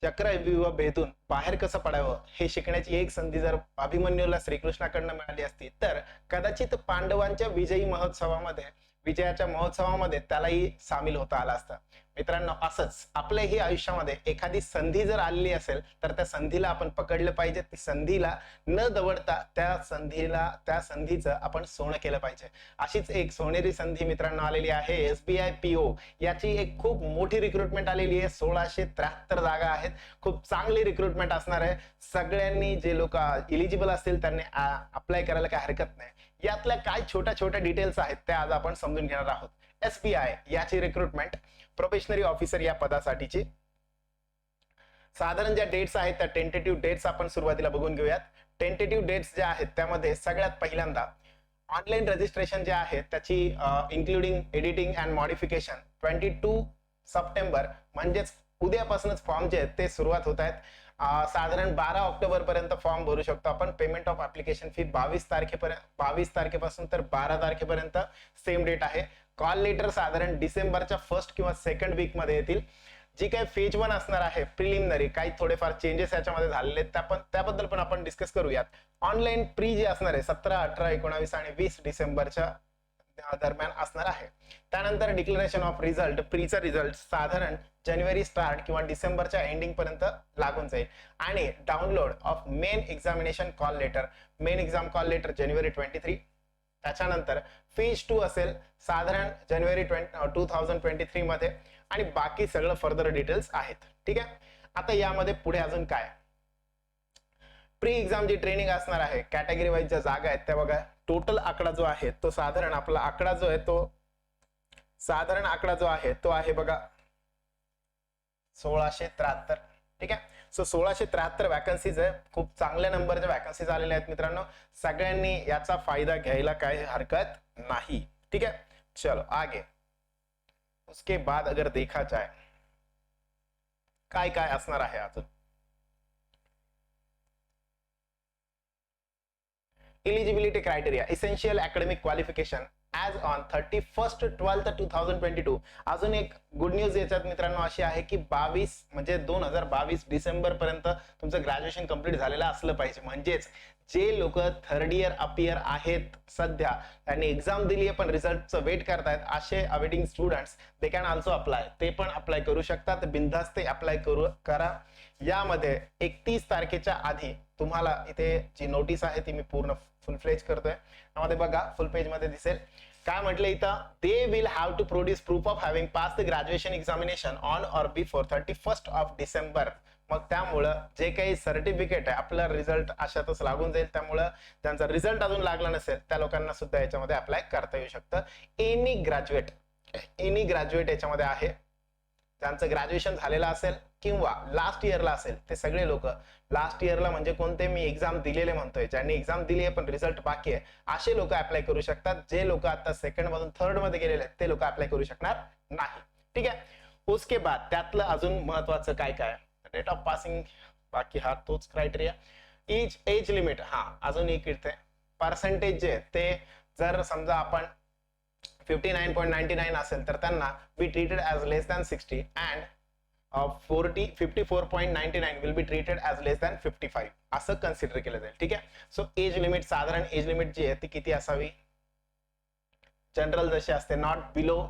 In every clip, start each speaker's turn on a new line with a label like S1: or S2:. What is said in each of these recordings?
S1: चक्रव्यूह भेदून बाहेर कसं पडावं हे शिकण्याची एक संधी जर अभिमन्यूला श्रीकृष्णाकडनं मिळाली असती तर कदाचित पांडवांच्या विजयाच्या महोत्सवामध्ये त्यालाही सामील होता आला असता. मित्रांनो, असंच आपल्याही आयुष्यामध्ये एखादी संधी जर आलेली असेल तर त्या संधीला आपण पकडलं पाहिजे. ती संधीला न दवडता त्या संधीचं आपण सोनं केलं पाहिजे. अशीच एक सोनेरी संधी मित्रांनो आलेली आहे. SBI PO याची एक खूप मोठी रिक्रुटमेंट आलेली आहे. 1673 जागा आहेत. खूप चांगली रिक्रुटमेंट असणार आहे. सगळ्यांनी जे लोक इलिजिबल असतील त्यांनी अप्लाय करायला काही हरकत नाही. यातल्या काय छोट्या छोट्या डिटेल्स आहेत त्या आज आपण समजून घेणार आहोत. SBI याची रिक्रुटमेंट प्रोबेशनरी ऑफिसर या पदासाठीची साधारण ज्या डेट्स आहेत त्या टेंटेटिव्ह डेट्स आपण सुरुवातीला बघून घेऊयात. टेंटेटिव्ह डेट्स ज्या आहेत त्यामध्ये सगळ्यात पहिल्यांदा ऑनलाईन रजिस्ट्रेशन जे आहे त्याची including editing and modification 22 September म्हणजेच उद्यापासूनच फॉर्म जे आहेत ते सुरुवात होत आहेत. साधारण 12 ऑक्टोबर पर्यंत फॉर्म भरू शकतो आपण. पेमेंट ऑफ ऍप्लिकेशन फी 22 तारखेपासून तर 12 तारखेपर्यंत सेम डेट आहे. कॉल लेटर साधारण डिसेंबरच्या फर्स्ट किंवा सेकंड वीक मध्ये येतील. जी काही फेज 1 असणार आहे प्रिलिमिनरी, काही थोडेफार चेंजेस याच्यामध्ये झालेले आहेत त्याबद्दल पण आपण डिस्कस करूयात. ऑनलाईन प्री जे असणार आहे 17, 18, 19 आणि 20 डिसेंबरच्या दरम्यान असणार आहे. त्यानंतर डिक्लेरेशन ऑफ रिझल्ट, प्रीचा रिझल्ट साधारण जानेवारी स्टार्ट किंवा डिसेंबरच्या एंडिंग पर्यंत लागून जाईल. आणि download of main examination call letter, main exam call letter जानेवारी 23. त्याच्यानंतर फेज 2 असेल साधारण जानेवारी 2023 मध्ये आणि बाकी सगळं फर्दर डिटेल्स आहेत. ठीक आहे. आता यामध्ये पुढे अजून काय, प्री एक्झाम जी ट्रेनिंग असणार आहे, कॅटेगरी वाईज ज्या जागा आहेत त्या बघा. टोटल आकडा जो आहे तो साधारण आपला आकडा जो आहे तो आहे बघा 1673. ठीक आहे. सो 1673 वॅकन्सीज आहे. खूप चांगल्या नंबरच्या वॅकन्सीज आलेल्या आहेत मित्रांनो. सगळ्यांनी याचा फायदा घ्यायला काही हरकत नाही. ठीक है. चलो आगे. उसके बाद अगर देखा जाए काय काय असणार आहे अजून. Eligibility criteria, essential academic qualification as on 31/12/2022. अजून एक गुड न्यूज याच्यात मित्रांनो अशी आहे की 2022 डिसेंबर पर्यंत तुमचं ग्रॅज्युएशन कंप्लीट झालेलं असलं पाहिजे. म्हणजेच जे लोक थर्ड इयर अपियर आहेत सध्या, त्यांनी एक्झाम दिली आहे पण रिझल्टचं वेट करतायत, असे awaiting students they can also apply. ते पण अप्लाय करू शकतात. बिनधास्त ते अप्लाय करा. यामध्ये 31 तारखेच्या आधी तुम्हाला इथे जी नोटीस आहे ती मी पूर्ण फुल फ्लेज करतोय. यामध्ये बघा फुल पेज मध्ये दिसेल काय म्हटलं इथं, they will have to produce proof of having pass the graduation examination on or before 31 December. मग त्यामुळं जे काही सर्टिफिकेट आहे आपला रिझल्ट अशातच लागून जाईल. त्यामुळं ज्यांचा रिझल्ट अजून लागला नसेल त्या लोकांना सुद्धा याच्यामध्ये अप्लाय करता येऊ शकतं. एनी ग्रॅज्युएट याच्यामध्ये आहे. ज्यांचं ग्रॅज्युएशन झालेलं असेल किंवा लास्ट इयरला असेल ते सगळे लोक, लास्ट इयरला म्हणजे कोणते, मी एक्झाम दिलेले म्हणतोय, ज्यांनी एक्झाम दिली आहे पण रिझल्ट बाकी आहे असे लोक अप्लाय करू शकतात. जे लोक आता सेकंड मधून थर्ड मध्ये गेलेले आहेत ते लोक अप्लाय करू शकणार नाही. ठीक आहे. उसके बाद त्यातलं अजून महत्वाचं काय काय, रेट ऑफ पासिंग बाकी हा तोच क्रायटेरिया. एज लिमिट, हा अजून एक इथे पर्सेंटेज जे ते जर समजा आपण 59.99 असेल तर त्यांना be treated as less than 60 and 54.99 will be treated as less than 55 असं कन्सिडर केलं जाईल. ठीक आहे. सो एज लिमिट, साधारण एज लिमिट जी आहे ती किती असावी, जनरल जशी असते not below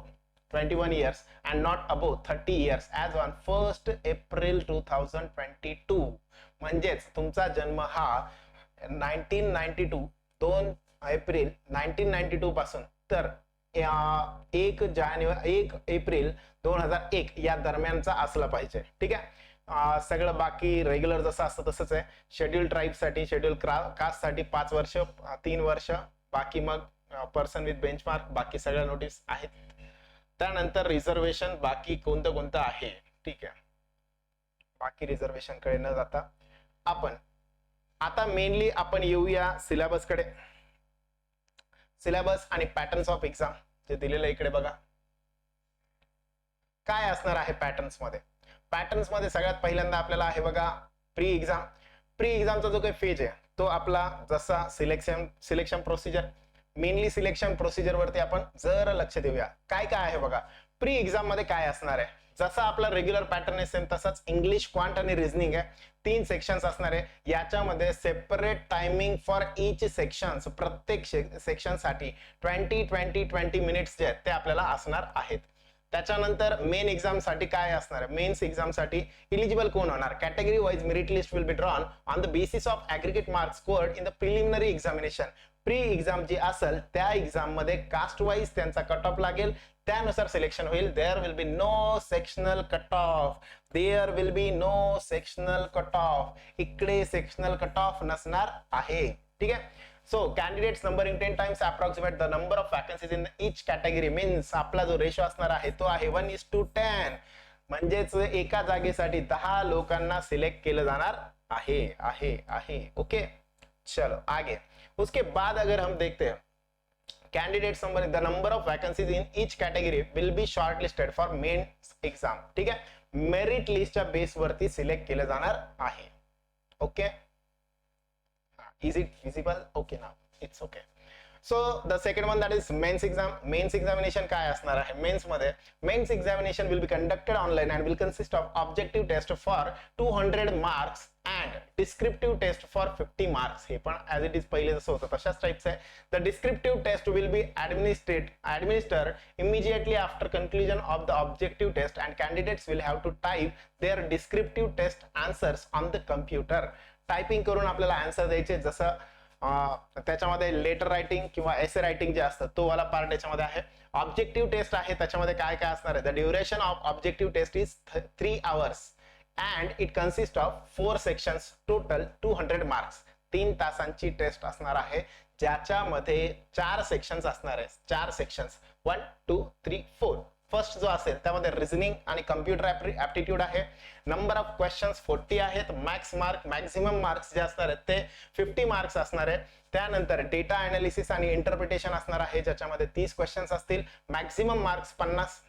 S1: 21 years and not above 30 years as on 1st April 2022. म्हणजेच तुमचा जन्म हा 2 एप्रिल 1992 पासून तर 1 एप्रिल 2001 या दरम्यानचा असला पाहिजे. ठीक आहे. सगळं बाकी रेग्युलर जसं असतं तसंच आहे. शेड्यूल ट्राईबसाठी, शेड्यूल कास्ट साठी 5 वर्ष, 3 वर्ष, बाकी मग पर्सन विथ बेंचमार्क बाकी सगळ्या नोटीस आहेत. त्यानंतर रिझर्वेशन बाकी कोणतं आहे. ठीक आहे. बाकी रिझर्वेशन कडे न जाता आपण आता मेनली आपण येऊया सिलेबस कडे. सिलेबस आणि पॅटर्न्स ऑफ एक्झाम जे दिलेलं इकडे बघा काय असणार आहे पॅटर्न्स मध्ये. पॅटर्न्स मध्ये सगळ्यात पहिल्यांदा आपल्याला आहे बघा प्री एक्झाम. प्री एक्झामचा जो काही फेज आहे तो आपला जसा selection procedure, mainly selection procedure वरती आपण जरा लक्ष देऊया. काय काय आहे बघा. प्री एक्झाम मध्ये काय असणार आहे, जसा आपला रेग्युलर पॅटर्न आहे सेम तसाच इंग्लिश, क्वांट आणि रिझनिंग आहे. 3 सेक्शन्स असणार आहे. याच्यामध्ये separate timing for each sections, प्रत्येक सेक्शन साठी 20 मिनिट्स जे आहेत ते आपल्याला असणार आहेत. त्याच्यानंतर मेन एक्झाम साठी काय असणार आहे, मेन्स एक्झाम साठी इलिजिबल कोण होणार, category wise merit list will be drawn on the basis of aggregate marks scored in the preliminary examination. Pre exam जी असेल त्या एक्झाम मध्ये कास्ट वाइज त्यांचा कट ऑफ लागेल, त्यानुसार सिलेक्शन होईल. There will be no sectional cut off, there will be no sectional cut off. इकडे sectional cut off नसणार आहे. ठीक आहे. So candidates numbering 10 times approximate the number of vacancies in each category means आपला जो ratio असणार आहे तो आहे 1:10. म्हणजेच एका जागेसाठी 10 लोकांना सिलेक्ट केलं जाणार आहे. ओके, चलो आगे. उसके बाद अगर हम देखते हैं candidates number, the number of vacancies in each category will be shortlisted for main exam. ठीक आहे, मेरिट लिस्टच्या बेसवरती सिलेक्ट केलं जाणार आहे. Okay, is it visible? Okay, now it's okay. So the second one, that is mains exam. Mains examination काय असणार आहे, men's मध्ये men's examination will be conducted online and will consist of objective test for 200 marks and descriptive test for 50 marks. हे पण as it is पहिले जसं होतं तशाच टाइप्स आहे. The descriptive test will be administered immediately after conclusion of the objective test and candidates will have to type their descriptive test answers on the computer. Typing करून आपल्याला answer द्यायचे. जसं त्याच्यामध्ये लेटर रायटिंग किंवा एसे writing जे असतं तो वाला पार्ट याच्यामध्ये आहे. ऑब्जेक्टिव्ह टेस्ट आहे, त्याच्यामध्ये काय काय असणार आहे, the duration of objective test is 3 hours and it consist of 4 sections, total 200 marks. 3 तासांची टेस्ट असणार आहे, ज्याच्यामध्ये 4 sections असणार आहे. 4 sections 1 2 3 4. फर्स्ट जो असेल त्यामध्ये रिझनिंग आणि कम्प्युटर ऍप्टिट्यूड आहे. नंबर ऑफ क्वेश्चन्स 40 आहेत. मॅक्सिमम मार्क्स जे असणार आहेत ते 50 मार्क्स असणार आहे. त्यानंतर डेटा अनालिसिस आणि इंटरप्रिटेशन असणार आहे, ज्याच्यामध्ये 30 क्वेश्चन्स असतील. Maximum marks 50.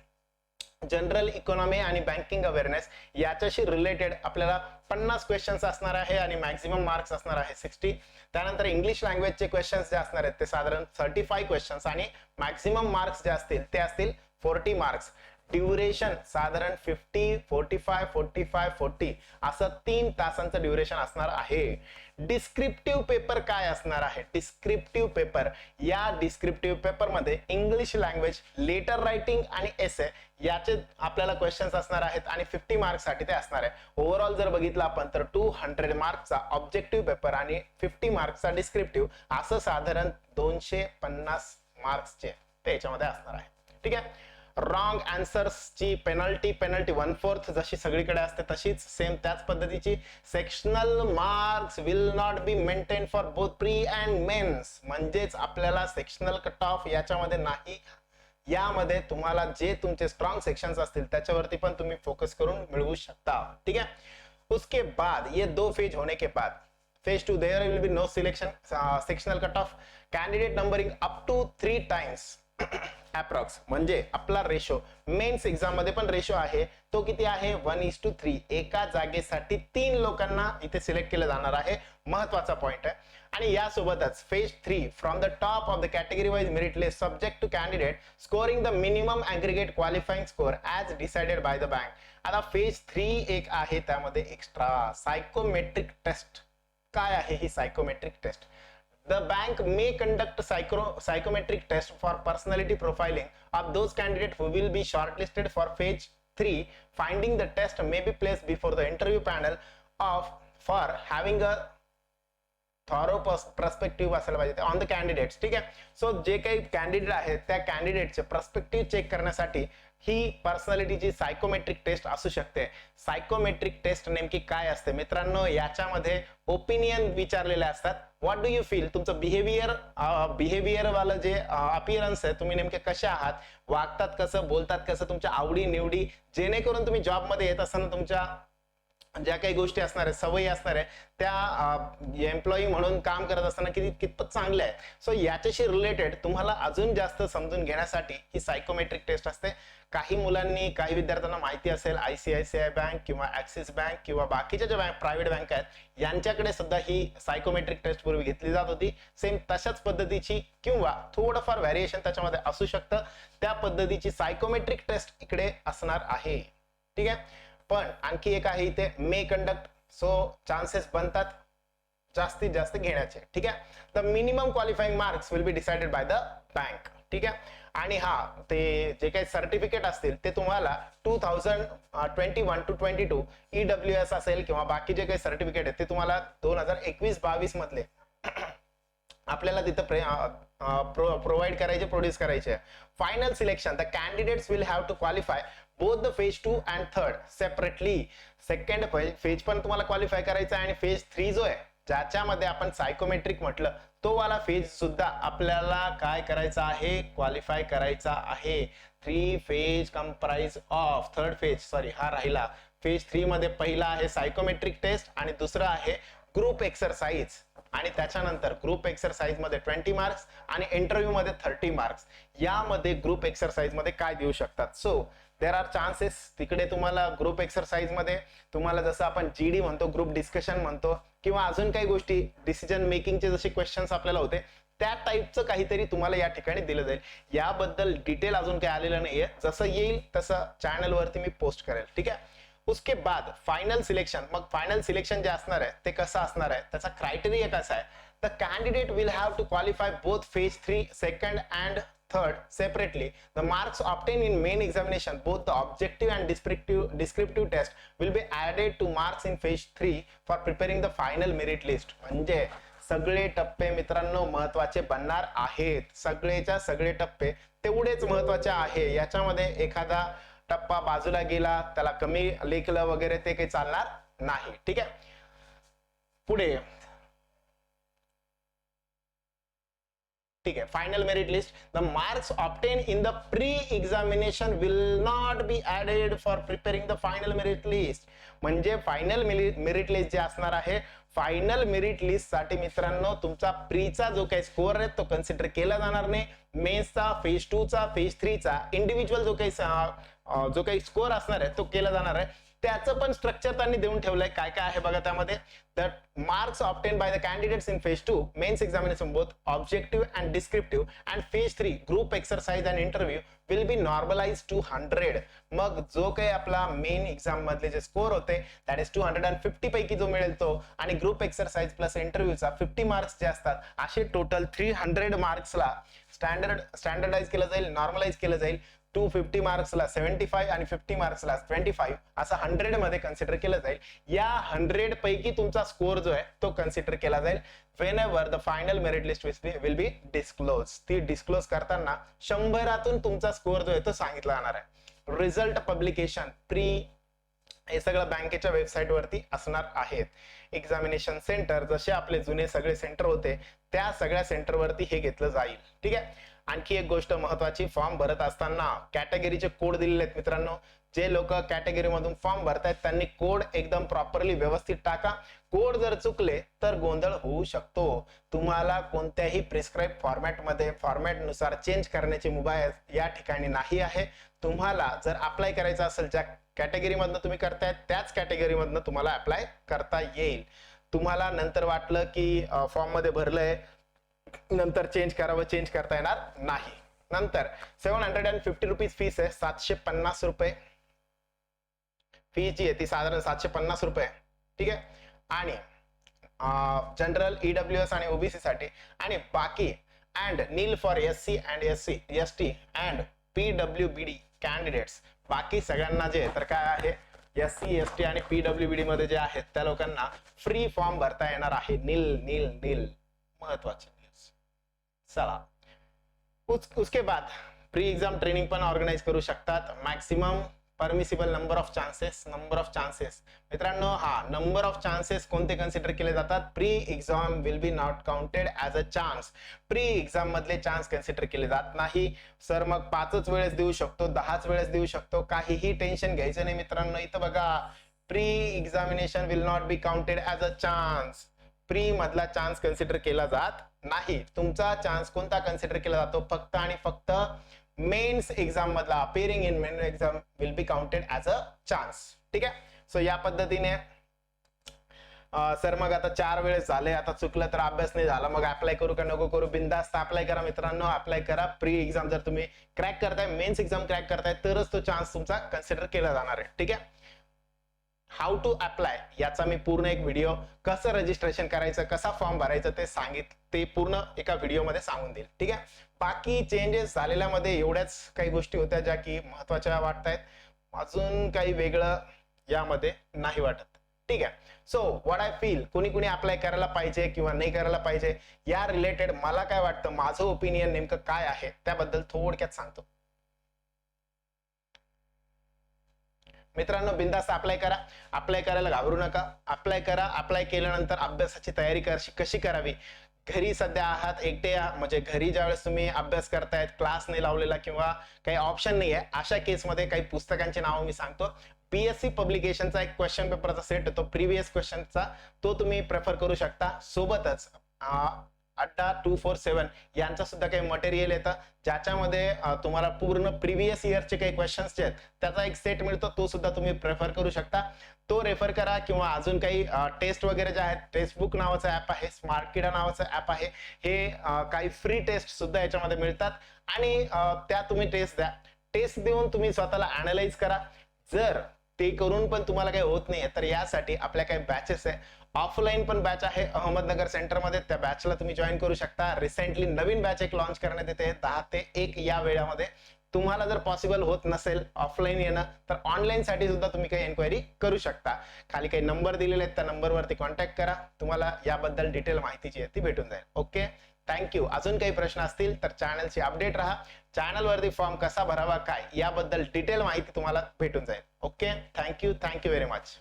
S1: जनरल इकॉनॉमी आणि बँकिंग अवेअरनेस याच्याशी रिलेटेड आपल्याला 50 क्वेश्चन्स असणार आहे आणि मॅक्सिमम मार्क्स असणार आहे 60. त्यानंतर इंग्लिश लँग्वेजचे क्वेश्चन्स जे असणार आहेत ते साधारण 35 क्वेश्चन्स आणि मॅक्सिमम मार्क्स जे असतील ते असतील 40 मार्क्स. ड्युरेशन साधारण 50, 45, 45, 40 असं 3 तासांचं ड्युरेशन असणार आहे. डिस्क्रिप्टिव्ह पेपर काय असणार आहे, डिस्क्रिप्टिव्ह पेपर, या डिस्क्रिप्टिव्ह पेपर मध्ये इंग्लिश लँग्वेज, लेटर रायटिंग आणि एसे याचे आपल्याला क्वेश्चन्स असणार आहेत आणि 50 मार्क्स साठी ते असणार आहे. ओव्हरऑल जर बघितलं आपण तर 200 मार्क्सचा ऑब्जेक्टिव्ह पेपर आणि 50 मार्क्सचा डिस्क्रिप्टिव्ह असं साधारण 250 मार्क्सचे ते याच्यामध्ये असणार आहे. ठीक आहे. रॉंग आन्सर्सची पेनल्टी 1/4 जशी सगळीकडे असते तशीच सेम त्याच पद्धतीची. Sectional marks will not be maintain for both pre and mains. म्हणजेच आपल्याला सेक्शनल कट ऑफ याच्यामध्ये नाही, यामध्ये तुम्हाला जे तुमचे स्ट्रॉंग सेक्शन्स असतील त्याच्यावरती पण तुम्ही फोकस करून मिळवू शकता. ठीक है. उसके बाद ये 2 फेज होने के बाद phase 2 there will be no selection, sectional cut off, candidate numbering up to 3 times approx. म्हणजे आपला रेशो मेन्स एक्झाम मध्ये पण रेशो आहे तो किती आहे, 1:3. एका जागेसाठी 3 लोकांना इथे सिलेक्ट केलं जाणार आहे, महत्वाचा पॉइंट आहे. आणि यासोबतच phase 3 from the top of the category wise merit list subject to candidate scoring the minimum aggregate qualifying score as decided by the bank. आता फेज 3 एक आहे, त्यामध्ये एक्स्ट्रा सायकोमेट्रिक टेस्ट. काय आहे ही psychometric test? The bank may conduct psychometric test for personality profiling of those candidates who will be shortlisted for phase 3. Finding the test may be placed before the interview panel for having a thorough perspective असायला पाहिजे on the candidates. ठीक आहे. So जे काही candidate आहेत त्या कॅन्डिडेटचे perspective check करण्यासाठी ही पर्सनॅलिटीची psychometric taste असू शकते. सायकोमेट्रिक टेस्ट नेमकी काय असते मित्रांनो, याच्यामध्ये ओपिनियन विचारलेले असतात. व्हॉट डू यू फील, तुमचं बिहेवियर वाला जे अपिअरन्स आहे, तुम्ही नेमके कसे आहात, वागतात कसं, बोलतात कसं, तुमच्या आवडी निवडी, जेणेकरून तुम्ही जॉब मध्ये येत असताना तुमच्या ज्या काही गोष्टी असणार आहेत, सवयी असणार आहे, त्या एम्प्लॉई म्हणून काम करत असताना कितपत चांगल्या आहेत. सो याच्याशी रिलेटेड तुम्हाला अजून जास्त समजून घेण्यासाठी ही सायकोमेट्रिक टेस्ट असते. काही मुलांनी, काही विद्यार्थ्यांना माहिती असेल, ICICI बँक किंवा ऍक्सिस बँक किंवा बाकीच्या ज्या प्रायव्हेट बँक आहेत यांच्याकडे सुद्धा ही सायकोमेट्रिक टेस्ट पूर्वी घेतली जात होती. सेम तशाच पद्धतीची किंवा थोडंफार व्हॅरिएशन त्याच्यामध्ये असू शकतं, त्या पद्धतीची सायकोमेट्रिक टेस्ट इकडे असणार आहे. ठीक आहे. पण आणखी एक आहे इथे मे कंडक्ट. सो चान्सेस बनतात जास्तीत जास्त घेण्याचे. ठीक आहे. The minimum qualifying marks will be decided by the bank. ठीक आहे. आणि हा, ते जे काही सर्टिफिकेट असतील ते तुम्हाला 2021 to 22 EWS असेल किंवा बाकी जे काही सर्टिफिकेट आहेत ते तुम्हाला 2021-22 मधले आपल्याला तिथं प्रोव्हाइड करायचे, प्रोड्यूस करायचे. Final selection, the candidates will have to qualify both the phase 2 and 3 separately. Second phase पण तुम्हाला क्वालिफाय करायचा आहे आणि फेज 3 जो आहे ज्याच्यामध्ये आपण सायकोमेट्रिक म्हटलं तो वाला फेज सुद्धा आपल्याला काय करायचा आहे, क्वालिफाय करायचा आहे. 3 phase comprise of third phase, sorry हा राहिला. फेज 3 मध्ये पहिला आहे सायकोमेट्रिक टेस्ट आणि दुसरं आहे ग्रुप एक्सरसाइज. आणि त्याच्यानंतर ग्रुप एक्सरसाइज मध्ये 20 मार्क्स आणि इंटरव्ह्यू मध्ये 30 मार्क्स. यामध्ये ग्रुप एक्सरसाइज मध्ये काय देऊ शकतात. So there are chances. तिकडे तुम्हाला ग्रुप एक्सरसाइज मध्ये तुम्हाला जसं आपण GD म्हणतो, ग्रुप डिस्कशन म्हणतो, किंवा अजून काही गोष्टी डिसिजन मेकिंगचे जसे क्वेश्चन्स आपल्याला होते त्या टाईपचं काहीतरी तुम्हाला या ठिकाणी दिलं जाईल. याबद्दल डिटेल अजून काही आलेलं नाहीये. जसं येईल तसं चॅनल वरती मी पोस्ट करेल. ठीक आहे. उसके बाद फायनल सिलेक्शन. मग फायनल सिलेक्शन जे असणार आहे ते कसं असणार आहे, त्याचा क्रायटेरिया कसा आहे. The candidate will have to qualify both phase 3 second and third separately. The marks obtained in main examination, both the objective and descriptive test, will be added to marks in phase 3 for preparing the final merit list. म्हणजे सगळे टप्पे मित्रांनो महत्वाचे बनणार आहेत. सगळेच्या सगळे टप्पे तेवढेच महत्वाचे आहे. याच्यामध्ये एखादा टप्पा बाजूला गेला, त्याला कमी लेखलं वगैरे ते काही चालणार नाही. ठीक आहे. पुढे ठीक आहे. Final merit list. The marks obtain in the pre examination will not B added for preparing the final merit list. म्हणजे फायनल मेरिट लिस्ट जे असणार आहे, फायनल मेरिट लिस्ट साठी मित्रांनो तुमचा प्रीचा जो काही स्कोअर आहे तो कन्सिडर केला जाणार नाही. मेन्सचा, फेज 2 चा, फेज 3 चा इंडिव्हिज्युअल जो काही स्कोअर असणार आहे तो केला जाणार आहे. त्याचं पण स्ट्रक्चर त्यांनी देऊन ठेवलंय. काय काय आहे बघा त्यामध्ये. The marks obtain by the candidates in phase 2 mains examination both objective and descriptive and phase 3 group exercise and interview will be normalise to 100. मग जो काही आपला मेन एक्झाम मधले जे स्कोअर होते दॅट इज 250 पैकी जो मिळेल तो, आणि ग्रुप एक्सरसाइज प्लस इंटरव्ह्यूचा 50 मार्क्स जे असतात, असे टोटल 300 मार्क्सला स्टँडर्डाइज केलं जाईल, नॉर्मलाइज केलं जाईल. 250 मार्क्सला 75 आणि 50 मार्क्सला 25 असं 100 मध्ये कन्सिडर केलं जाईल. या 100 पैकी तुमचा स्कोअर जो आहे तो कन्सिडर केला जाईल. whenever the final merit list will be disclosed. ती डिस्क्लोज करताना 100तून तुमचा स्कोअर जो आहे तो सांगितला जाणार आहे. रिझल्ट पब्लिकेशन प्री हे सगळं बँकेच्या वेबसाईट वरती असणार आहेत. एक्झामिनेशन सेंटर जसे आपले जुने सगळे सेंटर होते त्या सगळ्या सेंटर वरती हे घेतलं जाईल. ठीक आहे. आणखी एक गोष्ट महत्वाची, फॉर्म भरत असताना कॅटेगरीचे कोड दिलेले आहेत मित्रांनो. जे लोक कॅटेगरी मधून फॉर्म भरतायत त्यांनी कोड एकदम प्रॉपरली व्यवस्थित टाका. कोड जर चुकले तर गोंधळ होऊ शकतो. तुम्हाला कोणत्याही प्रिस्क्राइब फॉर्मॅट नुसार चेंज करण्याची मुभा या ठिकाणी नाही आहे. तुम्हाला जर अप्लाय करायचं असेल ज्या कॅटेगरी मधनं तुम्ही करताय त्याच कॅटेगरी मधनं तुम्हाला अप्लाय करता येईल. तुम्हाला नंतर वाटलं की फॉर्म मध्ये भरलंय नंतर चेंज करावं, चेंज करता येणार नाही. नंतर 750 रुपीज फीस आहे. 750 रुपये फी जी आहे ती साधारण 750 रुपये. ठीक आहे. आणि जनरल, EWS आणि OBC साठी, आणि बाकी and nil for SC and ST and PWBD candidates, बाकी सगळ्यांना जे तर काय आहे SC ST आणि PWBD मध्ये जे आहेत त्या लोकांना फ्री फॉर्म भरता येणार आहे. नील महत्वाचे. चला, उसके बाद प्री एग्जाम ट्रेनिंग पण ऑर्गनाइज करू शकतात. Maximum permissible number of chances मित्रांनो. हा नंबर ऑफ चान्सेस कोणते कन्सिडर केले जातात. Pre exam will be not counted as a chance. Pre exam मधले चान्स कन्सिडर केले जात नाही. सर मग 5च वेळेस देऊ शकतो, 10च वेळेस देऊ शकतो, काहीही टेन्शन घ्यायचं नाही मित्रांनो. इथं बघा pre examination will not be counted as a chance. Pre मधला चान्स कन्सिडर केला जात नाही. तुमचा चान्स कोणता कन्सिडर केला जातो? फक्त आणि फक्त मेन्स एक्झाम मधला appearing in main exam will be counted as a chance. ठीक आहे. सो या पद्धतीने सर मग आता 4 वेळेस झाले, आता चुकलं तर अभ्यास नाही झाला, मग अप्लाय करू का नको करू? बिंदास्त अप्लाय करा मित्रांनो, अप्लाय करा. प्री एक्झाम जर तुम्ही क्रॅक करताय, मेन्स एक्झाम क्रॅक करताय, तरच तो चान्स तुमचा कन्सिडर केला जाणार आहे. ठीक आहे. हाऊ टू अप्लाय याचा मी पूर्ण एक व्हिडिओ, कसं रजिस्ट्रेशन करायचं, कसा फॉर्म भरायचं ते पूर्ण एका व्हिडिओमध्ये सांगून देईल. ठीक आहे. बाकी चेंजेस झालेल्या मध्ये एवढ्याच काही गोष्टी होत्या ज्या की महत्वाच्या वाटतायत. अजून काही वेगळं यामध्ये नाही वाटत. ठीक आहे. सो व्हॉट आय फील, कोणी कोणी अप्लाय करायला पाहिजे किंवा नाही करायला पाहिजे या रिलेटेड मला काय वाटतं, माझं ओपिनियन नेमकं काय आहे त्याबद्दल थोडक्यात सांगतो. मित्रांनो, बिंदास्त अप्लाय करा. अप्लाय करायला घाबरू नका. अप्लाय करा. अप्लाय केल्यानंतर अभ्यासाची तयारी कशी करावी? घरी सध्या आहात, एकटे म्हणजे घरी ज्यावेळेस तुम्ही अभ्यास करतायत, क्लास नाही लावलेला किंवा काही ऑप्शन नाही आहे, अशा केसमध्ये काही पुस्तकांची नावं मी सांगतो. बीएससी पब्लिकेशनचा एक क्वेश्चन पेपरचा सेट येतो प्रिव्हियस क्वेश्चनचा, तो तुम्ही प्रेफर करू शकता. सोबतच अड्डा 247 यांचं सुद्धा काही मटेरियल येतं, ज्याच्यामध्ये तुम्हाला पूर्ण प्रिव्हियस इयरचे काही क्वेश्चन्स जे आहेत त्याचा एक सेट मिळतो, तो सुद्धा तुम्ही प्रेफर करू शकता. तो रेफर करा. किंवा अजून काही टेस्ट वगैरे जे आहेत, टेक्स्टबुक नावाचं ऍप आहे, स्मार्ट किडा नावाचं ऍप आहे, हे काही फ्री टेस्ट सुद्धा याच्यामध्ये मिळतात आणि त्या तुम्ही टेस्ट द्या. टेस्ट देऊन तुम्ही स्वतःला अनालाइज करा. जर ते करून पण तुम्हाला काही होत नाहीये तर यासाठी आपल्या काही बॅचेस आहे. ऑफलाईन पण बॅच आहे अहमदनगर सेंटरमध्ये, त्या बॅचला तुम्ही जॉईन करू शकता. रिसेंटली नवीन बॅच एक लॉन्च करण्यात येते 10 ते 1 या वेळामध्ये. तुम्हाला जर पॉसिबल होत नसेल ऑफलाईन येणं तर ऑनलाईन साठी सुद्धा तुम्ही काही एन्क्वायरी करू शकता. खाली काही नंबर दिलेले आहेत, त्या नंबरवरती कॉन्टॅक्ट करा. तुम्हाला याबद्दल डिटेल माहिती जी आहे ती भेटून जाईल. Okay, thank you. अजून काही प्रश्न असतील तर चॅनलशी अपडेट राहा. चॅनलवरती फॉर्म कसा भरावा काय याबद्दल डिटेल माहिती तुम्हाला भेटून जाईल. Okay, thank you very much.